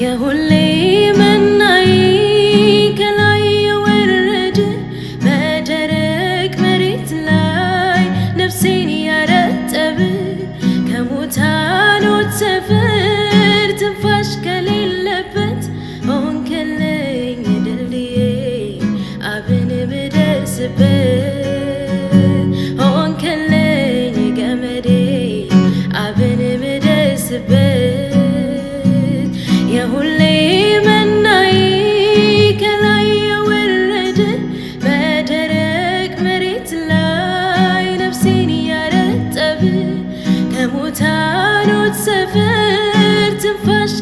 የሁሌ መናዬ ከላይ የወረደ በደረቅ መሬት ላይ ነፍሴን ያረጠበ ከሙታኖች ሰፈር ትንፋሽ ከሌለበት ሆንክልኝ ድልድዬ አብን ምደርስበት ሆንክልኝ ገመዴ አብን ምደርስበት የሁሌ መናዬ ከላይ የወረደ በደረቅ መሬት ላይ ነፍሴን ያረጠበ ከሙታኖች ሰፈር ትንፋሽ